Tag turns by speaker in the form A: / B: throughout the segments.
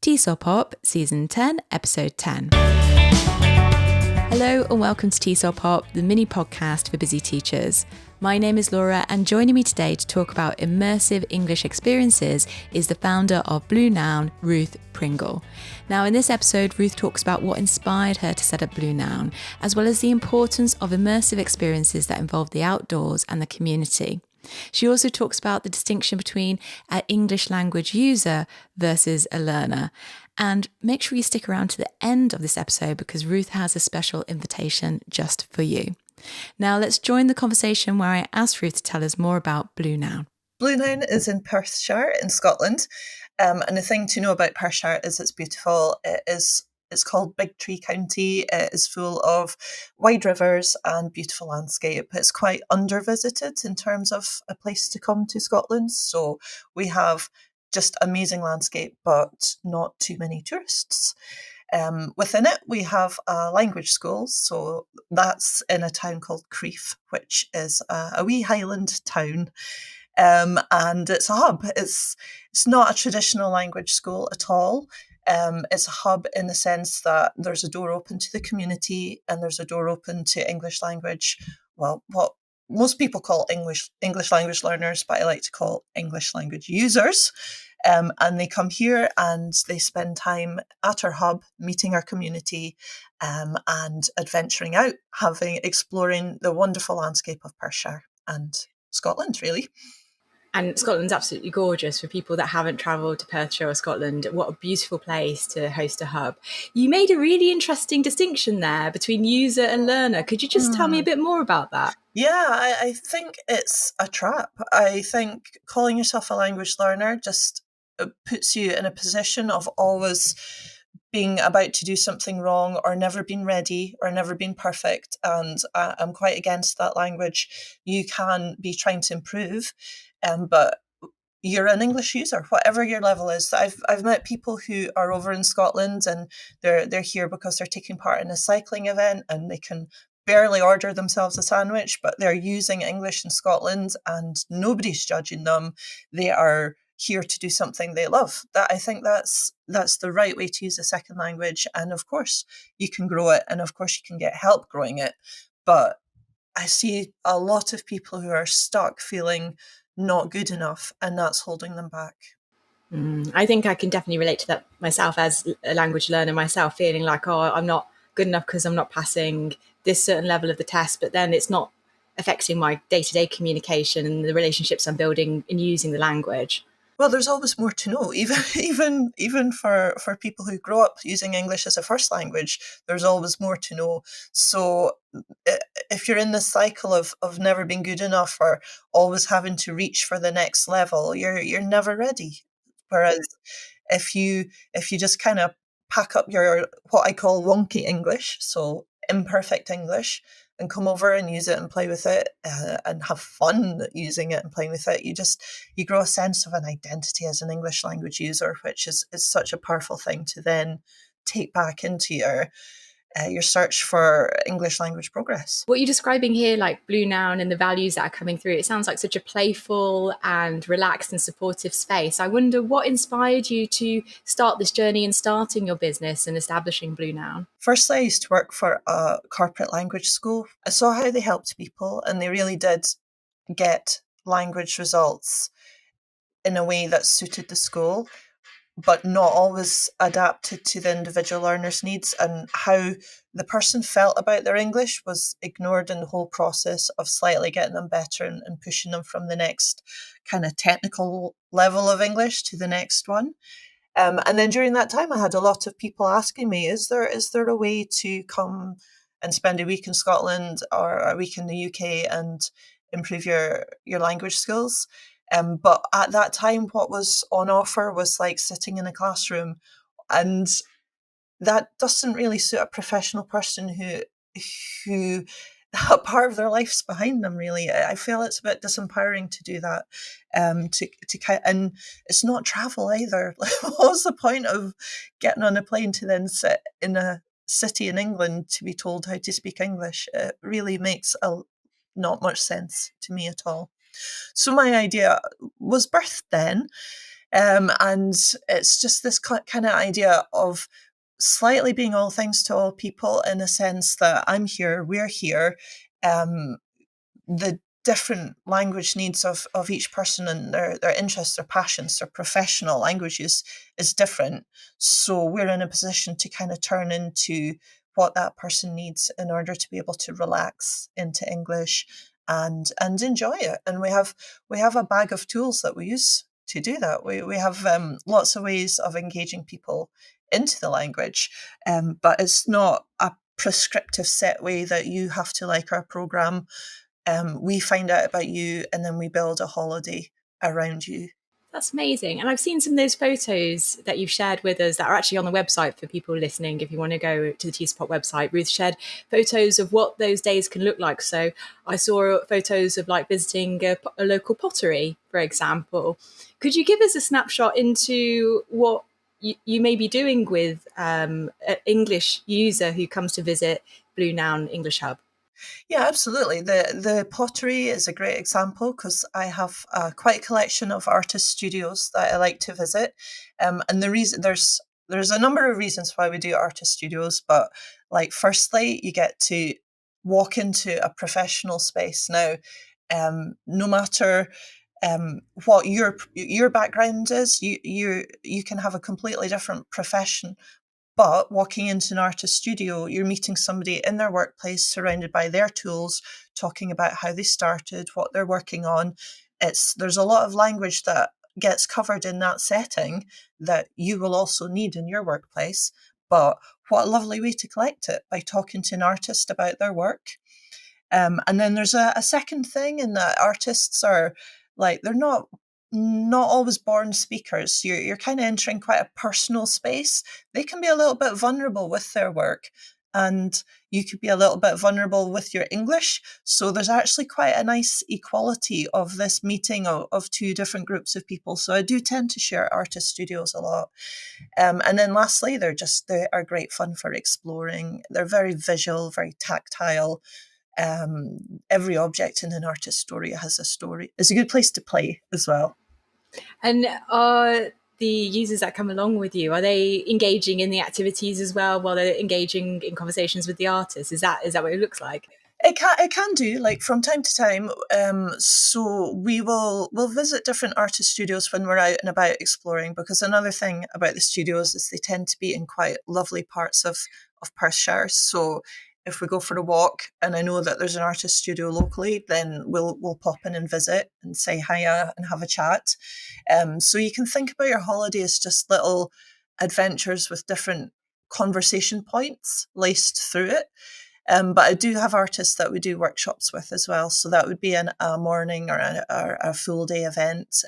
A: TESOL Pop, Season 10, Episode 10. Hello and welcome to TESOL Pop, the mini podcast for busy teachers. My name is Laura, and joining me today to talk about immersive English experiences is the founder of Blue Noun, Ruth Pringle. Now, in this episode, Ruth talks about what inspired her to set up Blue Noun, as well as the importance of immersive experiences that involve the outdoors and the community. She also talks about the distinction between an English language user versus a learner. And make sure you stick around to the end of this episode because Ruth has a special invitation just for you. Now let's join the conversation where I asked Ruth to tell us more about Blue Noun.
B: Blue Noun is in Perthshire in Scotland. And the thing to know about Perthshire is it's beautiful. It's called Big Tree County. It is full of wide rivers and beautiful landscape. It's quite undervisited in terms of a place to come to Scotland. So we have just amazing landscape, but not too many tourists. Within it, we have a language school. So that's in a town called Crieff, which is a wee highland town. And it's a hub. It's not a traditional language school at all. It's a hub in the sense that there's a door open to the community and there's a door open to English language. Well, what most people call English language learners, but I like to call English language users. And they come here and they spend time at our hub, meeting our community, and adventuring out, exploring the wonderful landscape of Perthshire and Scotland, really.
A: And Scotland's absolutely gorgeous for people that haven't travelled to Perthshire or Scotland. What a beautiful place to host a hub. You made a really interesting distinction there between user and learner. Could you just tell me a bit more about that?
B: Yeah, I think it's a trap. I think calling yourself a language learner just puts you in a position of always being about to do something wrong or never been ready or never been perfect. And I'm quite against that language. You can be trying to improve, but you're an English user, whatever your level is. I've met people who are over in Scotland and they're here because they're taking part in a cycling event and they can barely order themselves a sandwich, but they're using English in Scotland and nobody's judging them. They are here to do something they love. That I think that's the right way to use a second language. And of course you can grow it, and of course you can get help growing it. But I see a lot of people who are stuck feeling not good enough, and that's holding them back.
A: I think I can definitely relate to that myself as a language learner myself, feeling like, I'm not good enough because I'm not passing this certain level of the test, but then it's not affecting my day-to-day communication and the relationships I'm building in using the language.
B: Well, there's always more to know, even for people who grow up using English as a first language, there's always more to know. So if you're in this cycle of never being good enough or always having to reach for the next level, you're never ready. Whereas if you just kind of pack up your, what I call wonky English, so imperfect English, and come over and use it and play with it and have fun using it and playing with it, you grow a sense of an identity as an English language user, which is such a powerful thing to then take back into your search for English language progress.
A: What you're describing here, like Blue Noun and the values that are coming through, it sounds like such a playful and relaxed and supportive space. I wonder what inspired you to start this journey and starting your business and establishing Blue Noun?
B: Firstly, I used to work for a corporate language school. I saw how they helped people, and they really did get language results in a way that suited the school, but not always adapted to the individual learner's needs, and how the person felt about their English was ignored in the whole process of slightly getting them better and pushing them from the next kind of technical level of English to the next one. And then during that time, I had a lot of people asking me, is there a way to come and spend a week in Scotland or a week in the UK and improve your language skills? But at that time, what was on offer was like sitting in a classroom, and that doesn't really suit a professional person who a part of their life's behind them. Really, I feel it's a bit disempowering to do that. And it's not travel either. What's the point of getting on a plane to then sit in a city in England to be told how to speak English? It really makes not much sense to me at all. So my idea was birthed then. And it's just this kind of idea of slightly being all things to all people, in a sense that I'm here, we're here. The different language needs of each person and their interests, their passions, their professional language is different. So we're in a position to kind of turn into what that person needs in order to be able to relax into English and enjoy it. And we have a bag of tools that we use to do that. We have lots of ways of engaging people into the language, but it's not a prescriptive set way that you have to like our program. We find out about you and then we build a holiday around you.
A: That's amazing. And I've seen some of those photos that you've shared with us that are actually on the website for people listening. If you want to go to the T-Spot website, Ruth shared photos of what those days can look like. So I saw photos of like visiting a local pottery, for example. Could you give us a snapshot into what you may be doing with an English user who comes to visit Blue Noun English Hub?
B: Yeah, absolutely. The pottery is a great example because I have quite a collection of artist studios that I like to visit, and the reason there's a number of reasons why we do artist studios, but like firstly, you get to walk into a professional space now. No matter what your background is, you can have a completely different profession, but walking into an artist studio, you're meeting somebody in their workplace surrounded by their tools, talking about how they started, what they're working on. There's a lot of language that gets covered in that setting that you will also need in your workplace. But what a lovely way to collect it, by talking to an artist about their work. And then there's a second thing in that artists are like, they're not always born speakers. You're kind of entering quite a personal space. They can be a little bit vulnerable with their work, and you could be a little bit vulnerable with your English. So there's actually quite a nice equality of this meeting of two different groups of people. So I do tend to share artist studios a lot. And then lastly, they are great fun for exploring. They're very visual, very tactile. Every object in an artist story has a story. It's a good place to play as well.
A: And are the users that come along with you, are they engaging in the activities as well while they're engaging in conversations with the artists? Is that what it looks like?
B: It can do, like, from time to time. So we'll visit different artist studios when we're out and about exploring, because another thing about the studios is they tend to be in quite lovely parts of Perthshire. So if we go for a walk and I know that there's an artist studio locally, then we'll pop in and visit and say hiya and have a chat. So you can think about your holiday as just little adventures with different conversation points laced through it. But I do have artists that we do workshops with as well. So that would be a morning or a full day event.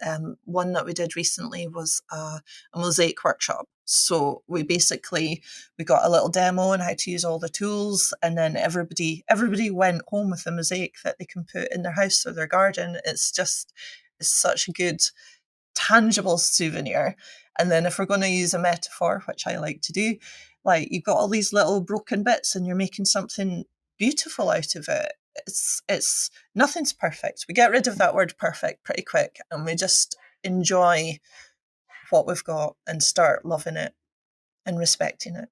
B: One that we did recently was a mosaic workshop. So we got a little demo on how to use all the tools, and then everybody went home with a mosaic that they can put in their house or their garden. It's such a good tangible souvenir. And then if we're going to use a metaphor, which I like to do, like, you've got all these little broken bits and you're making something beautiful out of it. It's nothing's perfect. We get rid of that word perfect pretty quick, and we just enjoy what we've got and start loving it and respecting it.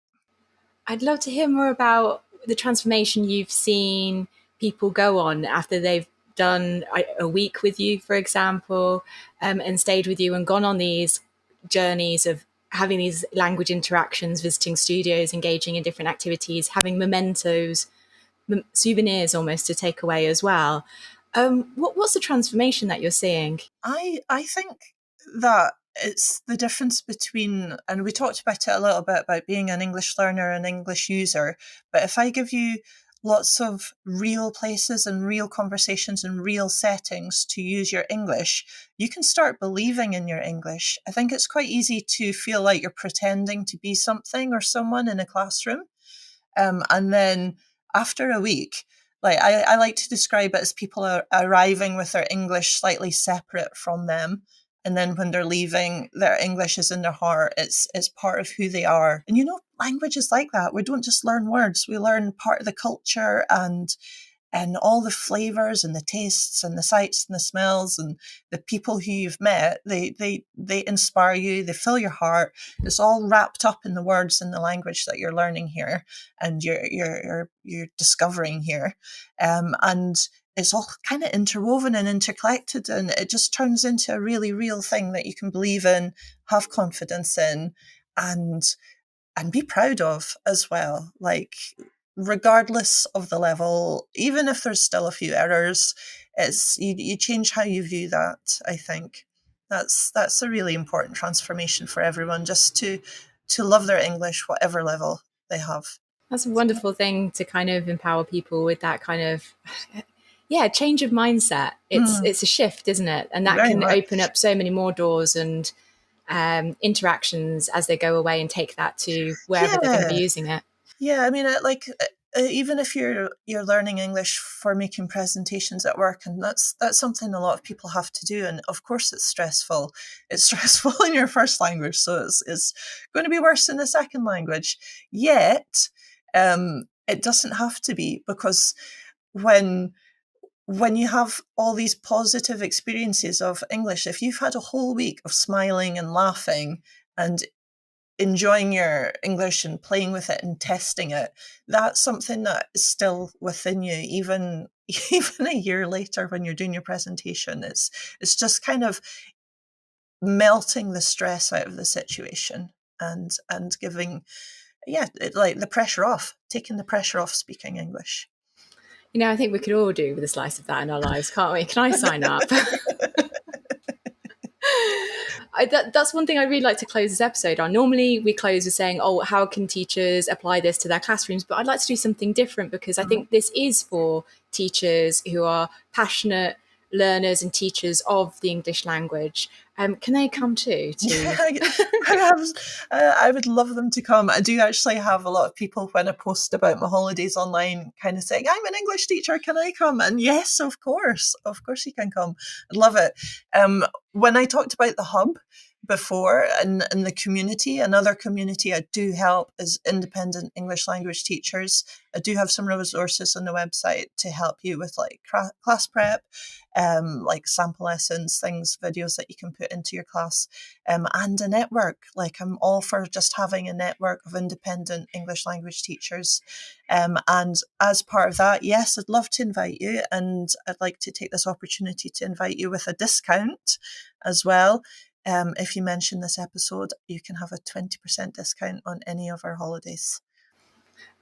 A: I'd love to hear more about the transformation you've seen people go on after they've done a week with you, for example, and stayed with you and gone on these journeys of having these language interactions, visiting studios, engaging in different activities, having mementos, souvenirs almost to take away as well. What's the transformation that you're seeing?
B: I think that it's the difference between, and we talked about it a little bit about being an English learner and English user, but if I give you lots of real places and real conversations and real settings to use your English, you can start believing in your English. I think it's quite easy to feel like you're pretending to be something or someone in a classroom. And then after a week, like, I like to describe it as people are arriving with their English slightly separate from them. And then when they're leaving, their English is in their heart. It's part of who they are. And language is like that. We don't just learn words. We learn part of the culture, and and all the flavors and the tastes and the sights and the smells and the people who you've met, they inspire you, they fill your heart. It's all wrapped up in the words and the language that you're learning here and you're discovering here. And it's all kind of interwoven and interconnected, and it just turns into a really real thing that you can believe in, have confidence in, and be proud of as well. Like, regardless of the level, even if there's still a few errors, it's you change how you view that. I think that's a really important transformation for everyone, just to love their English, whatever level they have.
A: That's a wonderful thing to kind of empower people with, that kind of change of mindset. It's a shift, isn't it? And that can open up so many more doors and interactions as they go away and take that to wherever they're going to be using it.
B: Yeah, I mean, even if you're learning English for making presentations at work, and that's something a lot of people have to do, and of course it's stressful. It's stressful in your first language, so it's going to be worse in the second language. Yet, it doesn't have to be, because when you have all these positive experiences of English, if you've had a whole week of smiling and laughing and enjoying your English and playing with it and testing it, that's something that is still within you, even a year later when you're doing your presentation. It's just kind of melting the stress out of the situation and giving, like the pressure off, taking the pressure off speaking English.
A: You know, I think we could all do with a slice of that in our lives, can't we? Can I sign up? That's one thing I really like to close this episode on. Normally we close with saying, oh, how can teachers apply this to their classrooms? But I'd like to do something different, because I think this is for teachers who are passionate learners and teachers of the English language. Can they come too?
B: I would love them to come. I do actually have a lot of people, when I post about my holidays online, kind of saying, I'm an English teacher, can I come? And yes, of course you can come. I'd love it. When I talked about the hub before and the community, another community I do help is independent English language teachers. I do have some resources on the website to help you with like class prep, like sample lessons, things, videos that you can put into your class, and a network. Like, I'm all for just having a network of independent English language teachers. And as part of that, yes, I'd love to invite you, and I'd like to take this opportunity to invite you with a discount as well. If you mention this episode, you can have a 20% discount on any of our holidays.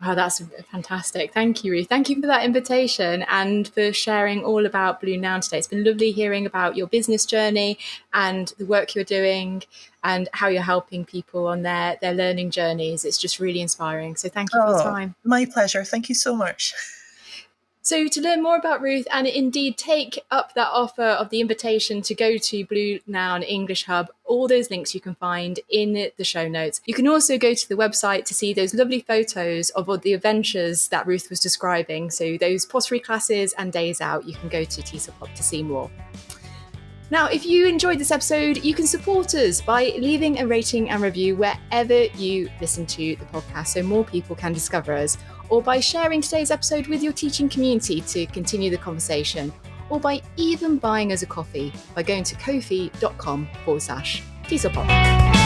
A: Wow, that's fantastic. Thank you, Ruth. Thank you for that invitation and for sharing all about Blue Noun today. It's been lovely hearing about your business journey and the work you're doing and how you're helping people on their learning journeys. It's just really inspiring. So thank you for your time.
B: My pleasure. Thank you so much.
A: So to learn more about Ruth and indeed take up that offer of the invitation to go to Blue Noun English Hub, all those links you can find in the show notes. You can also go to the website to see those lovely photos of all the adventures that Ruth was describing. So those pottery classes and days out, you can go to TESOL to see more. Now, if you enjoyed this episode, you can support us by leaving a rating and review wherever you listen to the podcast so more people can discover us, or by sharing today's episode with your teaching community to continue the conversation, or by even buying us a coffee by going to ko-fi.com/TESOL.